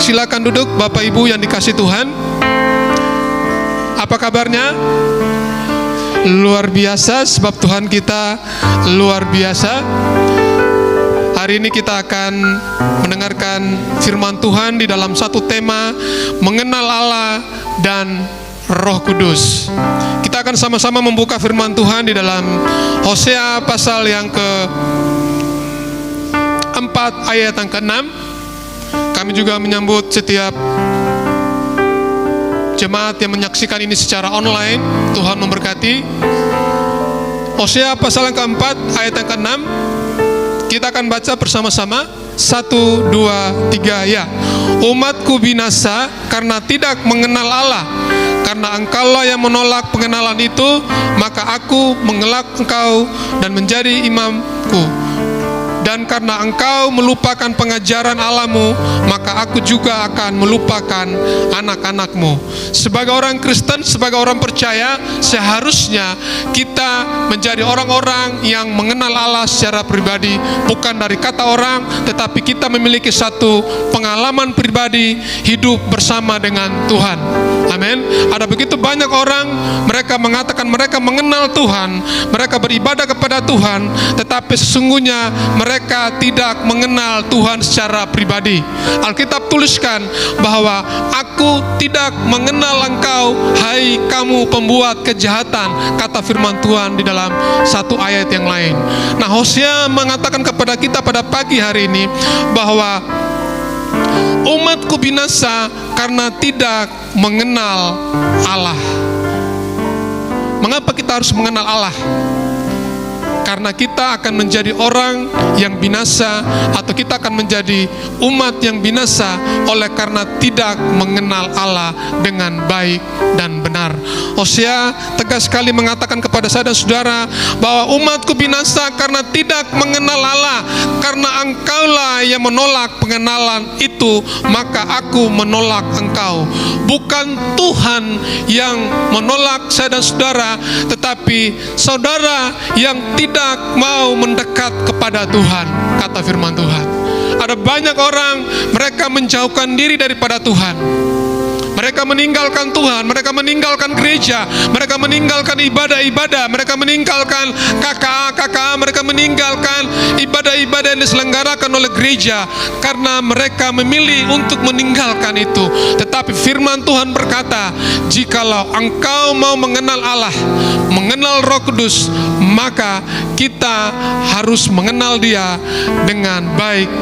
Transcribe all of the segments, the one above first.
silakan duduk Bapak Ibu yang dikasihi Tuhan. Apa kabarnya? Luar biasa, sebab Tuhan kita luar biasa. Hari ini kita akan mendengarkan firman Tuhan di dalam satu tema, mengenal Allah dan Roh Kudus. Kita akan sama-sama membuka firman Tuhan di dalam Hosea pasal yang ke-4 ayat yang ke-6. Kami juga menyambut setiap jemaat yang menyaksikan ini secara online. Tuhan memberkati. Hosea pasal yang ke-4 ayat yang ke-6. Kita akan baca bersama-sama. 1, 2, 3 ya. Umatku binasa karena tidak mengenal Allah. Karena engkaulah yang menolak pengenalan itu, maka aku mengelak engkau dan menjadi imamku. Dan karena engkau melupakan pengajaran Allahmu, maka aku juga akan melupakan anak-anakmu. Sebagai orang Kristen, sebagai orang percaya, seharusnya kita menjadi orang-orang yang mengenal Allah secara pribadi, bukan dari kata orang, tetapi kita memiliki satu pengalaman pribadi hidup bersama dengan Tuhan. Amin. Ada begitu banyak orang, mereka mengatakan mereka mengenal Tuhan, mereka beribadah kepada Tuhan, tetapi sesungguhnya mereka tidak mengenal Tuhan secara pribadi. Alkitab tuliskan bahwa aku tidak mengenal engkau, hai kamu pembuat kejahatan, kata firman Tuhan di dalam satu ayat yang lain. Nah, Hosea mengatakan kepada kita pada pagi hari ini bahwa umatku binasa karena tidak mengenal Allah. Mengapa kita harus mengenal Allah? Karena kita akan menjadi orang yang binasa, atau kita akan menjadi umat yang binasa oleh karena tidak mengenal Allah dengan baik dan benar. Hosea tegas sekali mengatakan kepada saya dan saudara bahwa umatku binasa karena tidak mengenal Allah. Karena engkaulah yang menolak pengenalan itu, maka aku menolak engkau. Bukan Tuhan yang menolak saya dan saudara, tetapi saudara yang tidak mau mendekat kepada Tuhan, kata firman Tuhan. Ada banyak orang, mereka menjauhkan diri daripada Tuhan. Mereka meninggalkan Tuhan, mereka meninggalkan gereja, mereka meninggalkan ibadah-ibadah, mereka meninggalkan KKA, mereka meninggalkan ibadah-ibadah yang diselenggarakan oleh gereja karena mereka memilih untuk meninggalkan itu. Tetapi firman Tuhan berkata, jikalau engkau mau mengenal Allah, mengenal Roh Kudus, maka kita harus mengenal Dia dengan baik,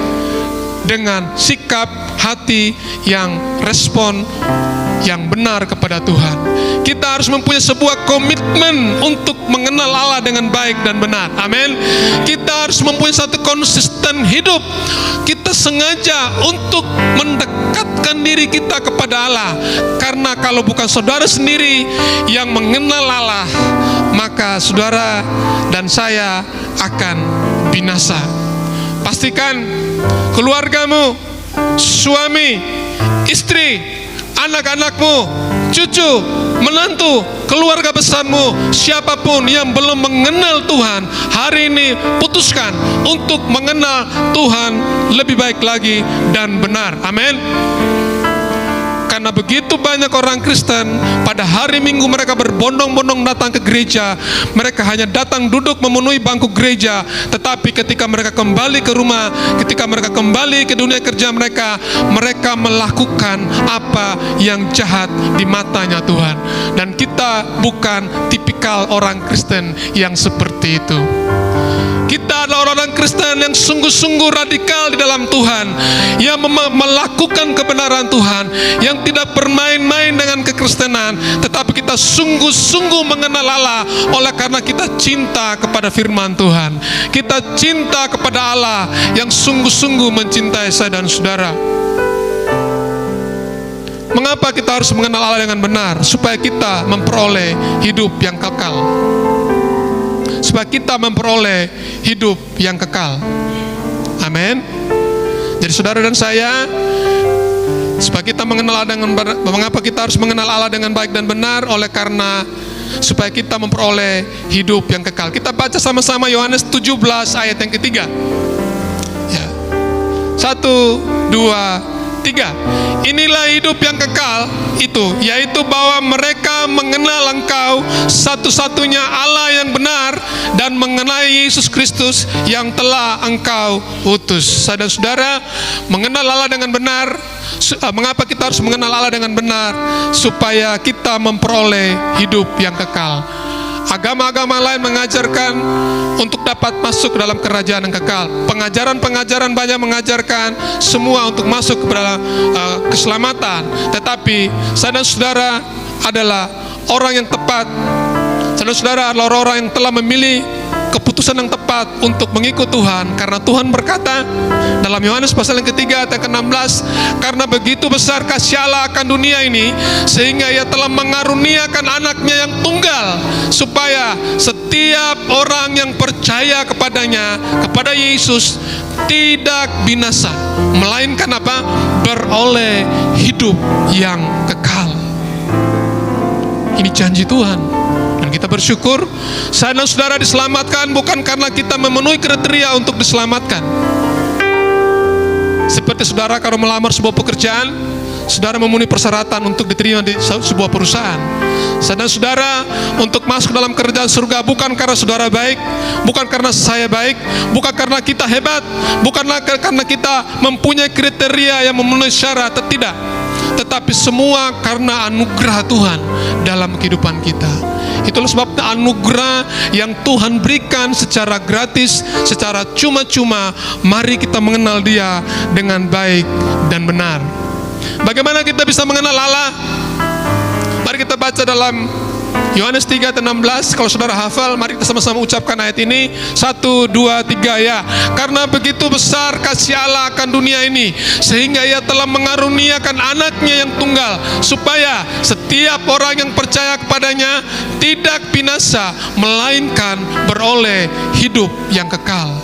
dengan sikap hati yang respon yang benar kepada Tuhan. Kita harus mempunyai sebuah komitmen untuk mengenal Allah dengan baik dan benar. Amin. Kita harus mempunyai satu konsisten hidup. Kita sengaja untuk mendekatkan diri kita kepada Allah. Karena kalau bukan saudara sendiri yang mengenal Allah, maka saudara dan saya akan binasa. Pastikan keluargamu, suami, istri, anak-anakmu, cucu, menantu, keluarga besarmu, siapapun yang belum mengenal Tuhan, hari ini putuskan untuk mengenal Tuhan lebih baik lagi dan benar. Amin. Karena begitu banyak orang Kristen, pada hari Minggu mereka berbondong-bondong datang ke gereja. Mereka hanya datang duduk memenuhi bangku gereja. Tetapi ketika mereka kembali ke rumah, ketika mereka kembali ke dunia kerja mereka, mereka melakukan apa yang jahat di matanya Tuhan. Dan kita bukan tipikal orang Kristen yang seperti itu. Kita adalah orang Kristen yang sungguh-sungguh radikal di dalam Tuhan, yang melakukan kebenaran Tuhan, yang tidak bermain-main dengan kekristenan, tetapi kita sungguh-sungguh mengenal Allah oleh karena kita cinta kepada firman Tuhan. Kita cinta kepada Allah yang sungguh-sungguh mencintai saya dan saudara. Mengapa kita harus mengenal Allah dengan benar? Supaya kita memperoleh hidup yang kekal. Supaya kita memperoleh hidup yang kekal. Amin. Jadi saudara dan saya, supaya kita mengenal Allah dengan benar. Mengapa kita harus mengenal Allah dengan baik dan benar? Oleh karena supaya kita memperoleh hidup yang kekal. Kita baca sama-sama Yohanes 17 ayat yang ketiga. Ya. 1, 2, 3. Inilah hidup yang kekal itu, yaitu bahwa mereka mengenal Engkau satu-satunya Allah yang benar dan mengenai Yesus Kristus yang telah Engkau utus. Saudara-saudara, mengenal Allah dengan benar. Mengapa kita harus mengenal Allah dengan benar? Supaya kita memperoleh hidup yang kekal. Agama-agama lain mengajarkan untuk dapat masuk ke dalam kerajaan yang kekal. Pengajaran-pengajaran banyak mengajarkan semua untuk masuk kepada keselamatan. Tetapi saudara-saudara adalah orang yang tepat. Saudara-saudara adalah orang-orang yang telah memilih keputusan yang tepat untuk mengikut Tuhan. Karena Tuhan berkata dalam Yohanes pasal yang ketiga ayat ke-16, karena begitu besar kasih Allah akan dunia ini, sehingga Ia telah mengaruniakan anaknya yang tunggal, supaya setiap orang yang percaya kepadanya, kepada Yesus, tidak binasa, melainkan apa? Beroleh hidup yang kekal. Ini janji Tuhan. Dan kita bersyukur saudara-saudara diselamatkan bukan karena kita memenuhi kriteria untuk diselamatkan. Seperti saudara kalau melamar sebuah pekerjaan, saudara memenuhi persyaratan untuk diterima di sebuah perusahaan. Saudara-saudara untuk masuk dalam kerajaan surga bukan karena saudara baik, bukan karena saya baik, bukan karena kita hebat, bukanlah karena kita mempunyai kriteria yang memenuhi syarat, tidak. Tetapi semua karena anugerah Tuhan dalam kehidupan kita. Itulah sebabnya anugerah yang Tuhan berikan secara gratis, secara cuma-cuma. Mari kita mengenal Dia dengan baik dan benar. Bagaimana kita bisa mengenal Allah? Mari kita baca dalam Yohanes 3:16. Kalau saudara hafal, mari kita sama-sama ucapkan ayat ini. 1, 2, 3 ya. Karena begitu besar kasih Allah akan dunia ini, sehingga Ia telah mengaruniakan anaknya yang tunggal, supaya setiap orang yang percaya kepadanya tidak binasa, melainkan beroleh hidup yang kekal.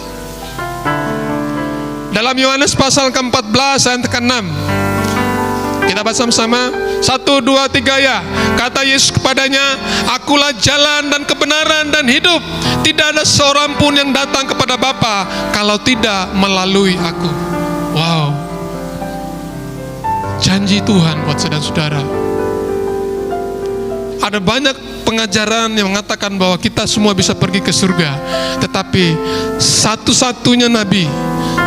Dalam Yohanes pasal ke-14 ayat ke-6, kita baca sama-sama. 1, 2, 3 ya. Kata Yesus kepadanya, Akulah jalan dan kebenaran dan hidup. Tidak ada seorang pun yang datang kepada Bapa kalau tidak melalui Aku. Wow. Janji Tuhan buat saudara-saudara. Ada banyak pengajaran yang mengatakan bahwa kita semua bisa pergi ke surga. Tetapi satu-satunya Nabi,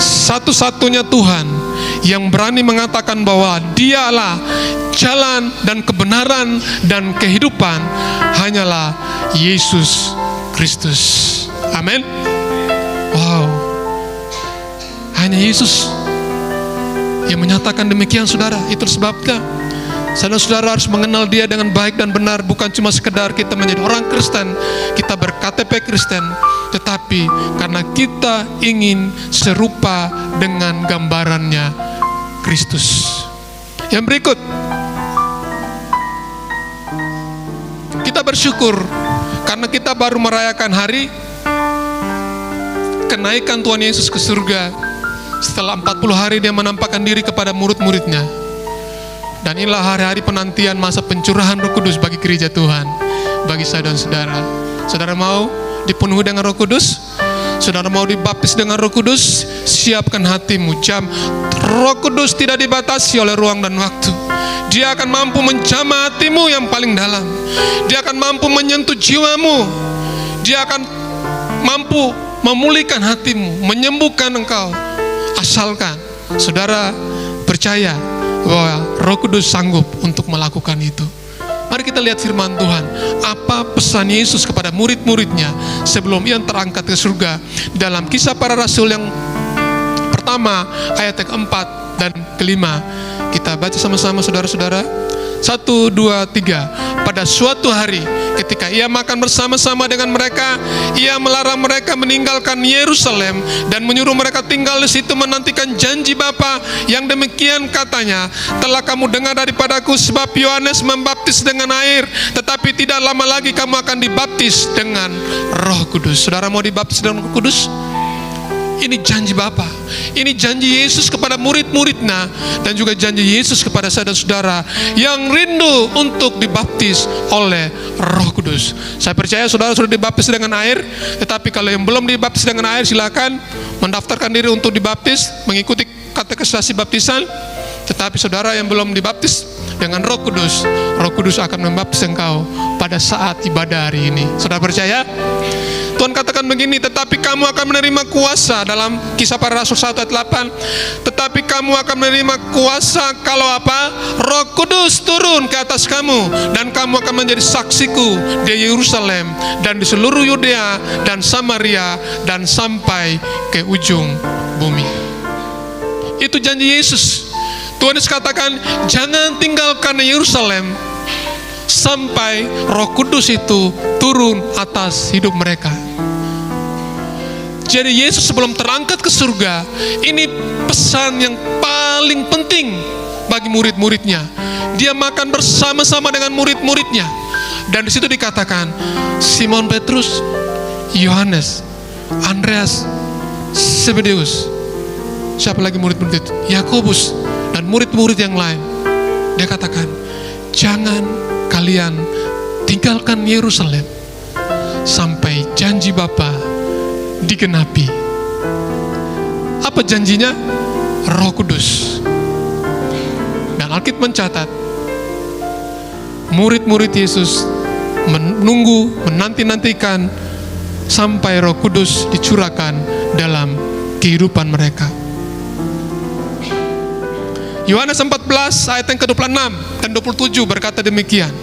satu-satunya Tuhan yang berani mengatakan bahwa Dialah jalan dan kebenaran dan kehidupan, hanyalah Yesus Kristus. Amin. Wow. Hanya Yesus yang menyatakan demikian, saudara. Itu sebabnya saudara-saudara harus mengenal Dia dengan baik dan benar. Bukan cuma sekedar kita menjadi orang Kristen, kita ber-KTP Kristen, tetapi karena kita ingin serupa dengan gambarannya Kristus. Yang berikut, kita bersyukur karena kita baru merayakan hari kenaikan Tuhan Yesus ke surga. Setelah 40 hari Dia menampakkan diri kepada murid-muridnya. Dan inilah hari-hari penantian masa pencurahan Roh Kudus bagi gereja Tuhan, bagi saya dan saudara. Saudara mau dipenuhi dengan Roh Kudus? Saudara mau dibaptis dengan Roh Kudus? Siapkan hatimu. Roh Kudus tidak dibatasi oleh ruang dan waktu. Dia akan mampu menjamah hatimu yang paling dalam. Dia akan mampu menyentuh jiwamu. Dia akan mampu memulihkan hatimu, menyembuhkan engkau. Asalkan saudara percaya bahwa Roh Kudus sanggup untuk melakukan itu. Mari kita lihat firman Tuhan. Apa pesan Yesus kepada murid-muridnya sebelum Ia terangkat ke surga. Dalam Kisah Para Rasul yang pertama ayat yang keempat dan kelima. Kita baca sama-sama saudara-saudara. 1, 2, 3. Pada suatu hari ketika Ia makan bersama-sama dengan mereka, Ia melarang mereka meninggalkan Yerusalem dan menyuruh mereka tinggal di situ menantikan janji Bapa. Yang demikian katanya, telah kamu dengar daripadaku, sebab Yohanes membaptis dengan air, tetapi tidak lama lagi kamu akan dibaptis dengan Roh Kudus. Saudara mau dibaptis dengan Roh Kudus? Ini janji Bapa. Ini janji Yesus kepada murid-muridnya, dan juga janji Yesus kepada saya dan saudara yang rindu untuk dibaptis oleh Roh Kudus. Saya percaya saudara sudah dibaptis dengan air, tetapi kalau yang belum dibaptis dengan air, silakan mendaftarkan diri untuk dibaptis, mengikuti katekisasi baptisan. Tetapi saudara yang belum dibaptis dengan Roh Kudus akan membaptis engkau pada saat ibadah hari ini. Saudara percaya? Tuhan katakan begini, tetapi kamu akan menerima kuasa, dalam Kisah Para Rasul 1 ayat 8. Tetapi kamu akan menerima kuasa kalau apa? Roh Kudus turun ke atas kamu, dan kamu akan menjadi saksiku di Yerusalem dan di seluruh Yudea dan Samaria dan sampai ke ujung bumi. Itu janji Yesus. Tuhan Yesus katakan, jangan tinggalkan Yerusalem sampai Roh Kudus itu turun atas hidup mereka. Jadi Yesus sebelum terangkat ke surga, ini pesan yang paling penting bagi murid-muridnya. Dia makan bersama-sama dengan murid-muridnya, dan di situ dikatakan Simon Petrus, Yohanes, Andreas, Zebedeus, siapa lagi murid-murid itu? Yakobus dan murid-murid yang lain. Dia katakan, jangan kalian tinggalkan Yerusalem sampai janji Bapa digenapi. Apa janjinya? Roh Kudus. Dan Alkitab mencatat, murid-murid Yesus menanti-nantikan sampai Roh Kudus dicurahkan dalam kehidupan mereka. Yohanes 14 ayat yang ke-26 dan 27 berkata demikian.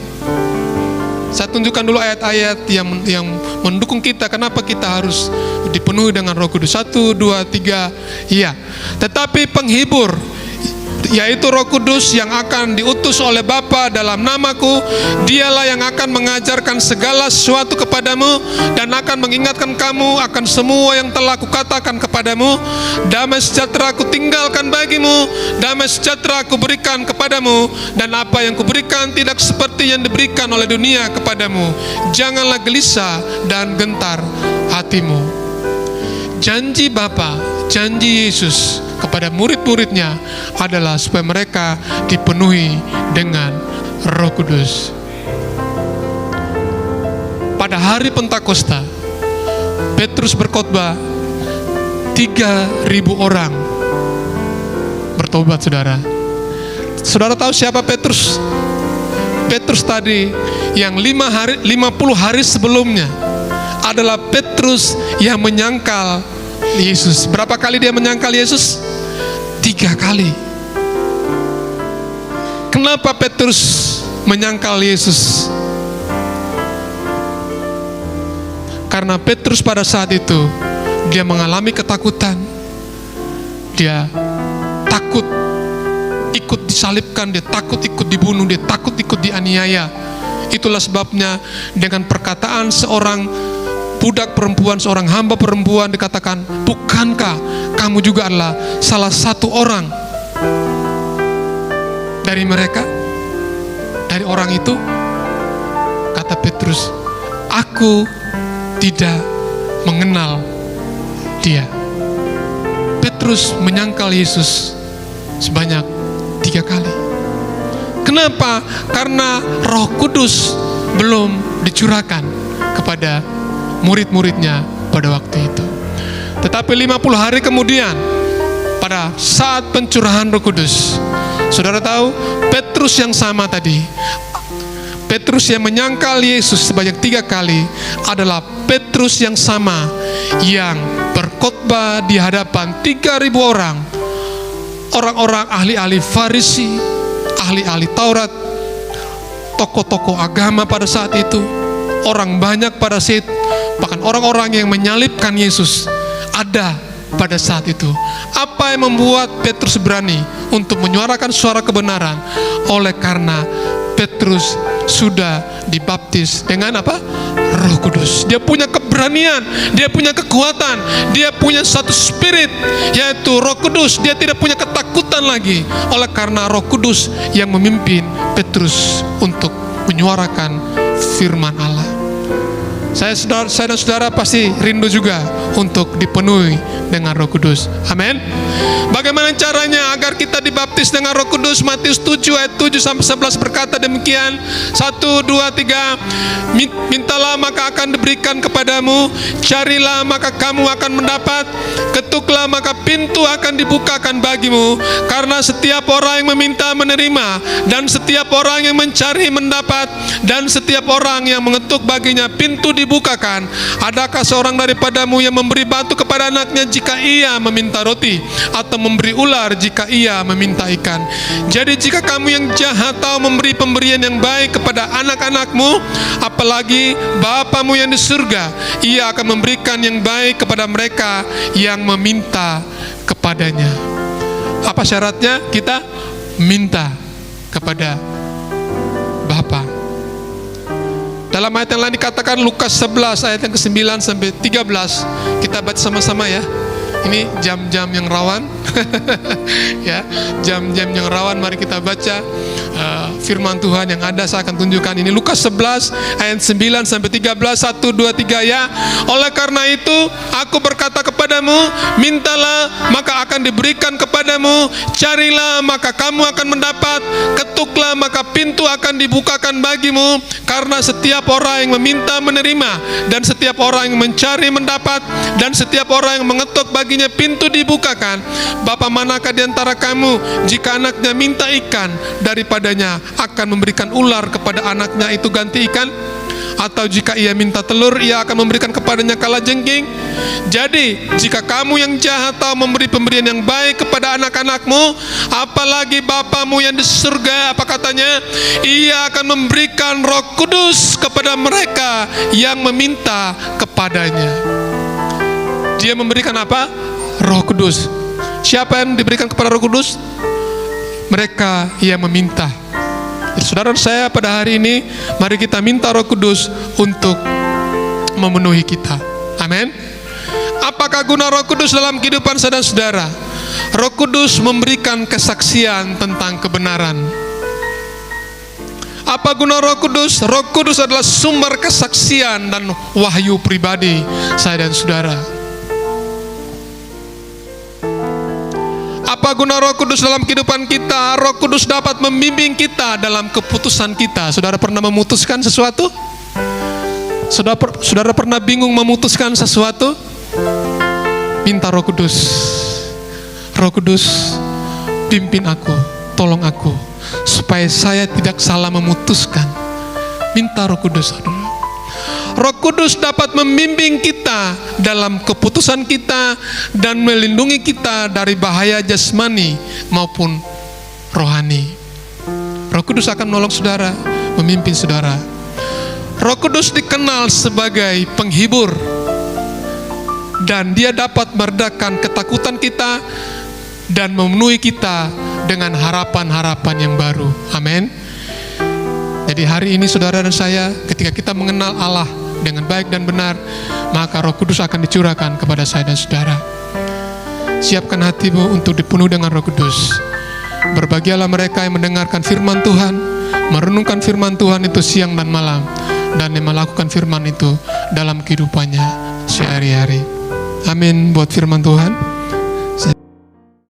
Saya tunjukkan dulu ayat-ayat yang mendukung kita, kenapa kita harus dipenuhi dengan Roh Kudus. 1, 2, 3. Iya. Tetapi penghibur, yaitu Roh Kudus yang akan diutus oleh Bapa dalam namaku, dialah yang akan mengajarkan segala sesuatu kepadamu dan akan mengingatkan kamu akan semua yang telah kukatakan kepadamu. Damai sejahtera aku tinggalkan bagimu, damai sejahtera aku berikan kepadamu, dan apa yang kuberikan tidak seperti yang diberikan oleh dunia kepadamu. Janganlah gelisah dan gentar hatimu. Janji Bapa, janji Yesus kepada murid-muridnya adalah supaya mereka dipenuhi dengan Roh Kudus. Pada hari Pentakosta, Petrus berkhotbah, 3.000 orang bertobat, saudara. Saudara tahu siapa Petrus? Petrus tadi yang 50 hari sebelumnya adalah Petrus yang menyangkal Yesus. Berapa kali dia menyangkal Yesus? 3 kali. Kenapa Petrus menyangkal Yesus? Karena Petrus pada saat itu dia mengalami ketakutan. Dia takut ikut disalibkan, dia takut ikut dibunuh, dia takut ikut dianiaya. Itulah sebabnya dengan perkataan seorang budak perempuan, seorang hamba perempuan dikatakan, bukankah kamu juga adalah salah satu orang dari mereka, dari orang itu? Kata Petrus, aku tidak mengenal dia. Petrus menyangkal Yesus sebanyak 3 kali. Kenapa? Karena Roh Kudus belum dicurahkan kepada murid-muridnya pada waktu itu. Tetapi 50 hari kemudian, pada saat pencurahan Roh Kudus, saudara tahu Petrus yang sama tadi, Petrus yang menyangkal Yesus sebanyak 3 kali adalah Petrus yang sama yang berkhotbah di hadapan 3.000 orang, orang-orang ahli-ahli Farisi, ahli-ahli Taurat, tokoh-tokoh agama pada saat itu, orang banyak pada saat, bahkan orang-orang yang menyalibkan Yesus ada pada saat itu. Apa yang membuat Petrus berani untuk menyuarakan suara kebenaran? Oleh karena Petrus sudah dibaptis dengan apa? Roh Kudus. Dia punya keberanian, dia punya kekuatan, dia punya satu spirit, yaitu Roh Kudus. Dia tidak punya ketakutan lagi, oleh karena Roh Kudus yang memimpin Petrus untuk menyuarakan firman Allah. Saya dan saudara pasti rindu juga untuk dipenuhi dengan Roh Kudus. Amin. Bagaimana caranya agar kita dibaptis dengan Roh Kudus? Matius 7 ayat 7 sampai 11 berkata demikian. 1, 2, 3. Mintalah maka akan diberikan kepadamu, carilah maka kamu akan mendapat, ketuklah maka pintu akan dibukakan bagimu. Karena setiap orang yang meminta menerima, dan setiap orang yang mencari mendapat, dan setiap orang yang mengetuk baginya pintu dibukakan. Adakah seorang daripadamu yang memberi batu kepada anaknya jika ia meminta roti, atau memberi ular jika ia meminta ikan? Jadi jika kamu yang jahat tahu memberi pemberian yang baik kepada anak-anakmu, apalagi Bapamu yang di surga, ia akan memberikan yang baik kepada mereka yang meminta kepadanya. Apa syaratnya? Kita minta kepada Bapa. Dalam ayat yang lain dikatakan, Lukas 11 ayat yang ke-9 sampai 13. Kita baca sama-sama ya. Ini jam-jam yang rawan. Ya, jam-jam yang rawan. Mari kita baca firman Tuhan yang ada. Saya akan tunjukkan ini. Lukas 11 ayat 9 sampai 13. 1, 2, 3 ya. Oleh karena itu aku berkata kepadamu, mintalah maka akan diberikan kepadamu, carilah maka kamu akan mendapat, ketuklah maka pintu akan dibukakan bagimu. Karena setiap orang yang meminta menerima, dan setiap orang yang mencari mendapat, dan setiap orang yang mengetuk baginya pintu dibukakan. Bapa manakah di antara kamu, jika anaknya minta ikan, daripadanya akan memberikan ular kepada anaknya itu ganti ikan? Atau jika ia minta telur, ia akan memberikan kepadanya kalajengking? Jadi jika kamu yang jahat tahu memberi pemberian yang baik kepada anak-anakmu, apalagi Bapamu yang di surga, apa katanya? Ia akan memberikan Roh Kudus kepada mereka yang meminta kepadanya. Dia memberikan apa? Roh Kudus. Siapa yang diberikan kepada Roh Kudus? Mereka yang meminta. Saudara saya, pada hari ini mari kita minta Roh Kudus untuk memenuhi kita. Amin. Apakah guna Roh Kudus dalam kehidupan saya dan saudara? Roh Kudus memberikan kesaksian tentang kebenaran. Apa guna Roh Kudus? Roh Kudus adalah sumber kesaksian dan wahyu pribadi saya dan saudara. Apa guna Roh Kudus dalam kehidupan kita? Roh Kudus dapat membimbing kita dalam keputusan kita. Saudara pernah memutuskan sesuatu? Saudara pernah bingung memutuskan sesuatu? Minta Roh Kudus. Roh Kudus, pimpin aku, tolong aku, supaya saya tidak salah memutuskan. Minta Roh Kudus, saudara. Roh Kudus dapat membimbing kita dalam keputusan kita dan melindungi kita dari bahaya jasmani maupun rohani. Roh Kudus akan menolong saudara, memimpin saudara. Roh Kudus dikenal sebagai penghibur, dan dia dapat meredakan ketakutan kita dan memenuhi kita dengan harapan-harapan yang baru. Amin. Jadi hari ini saudara dan saya, ketika kita mengenal Allah dengan baik dan benar, maka Roh Kudus akan dicurahkan kepada saya dan saudara. Siapkan hatimu untuk dipenuhi dengan Roh Kudus. Berbahagialah mereka yang mendengarkan firman Tuhan, merenungkan firman Tuhan itu siang dan malam, dan yang melakukan firman itu dalam kehidupannya sehari-hari. Amin buat firman Tuhan.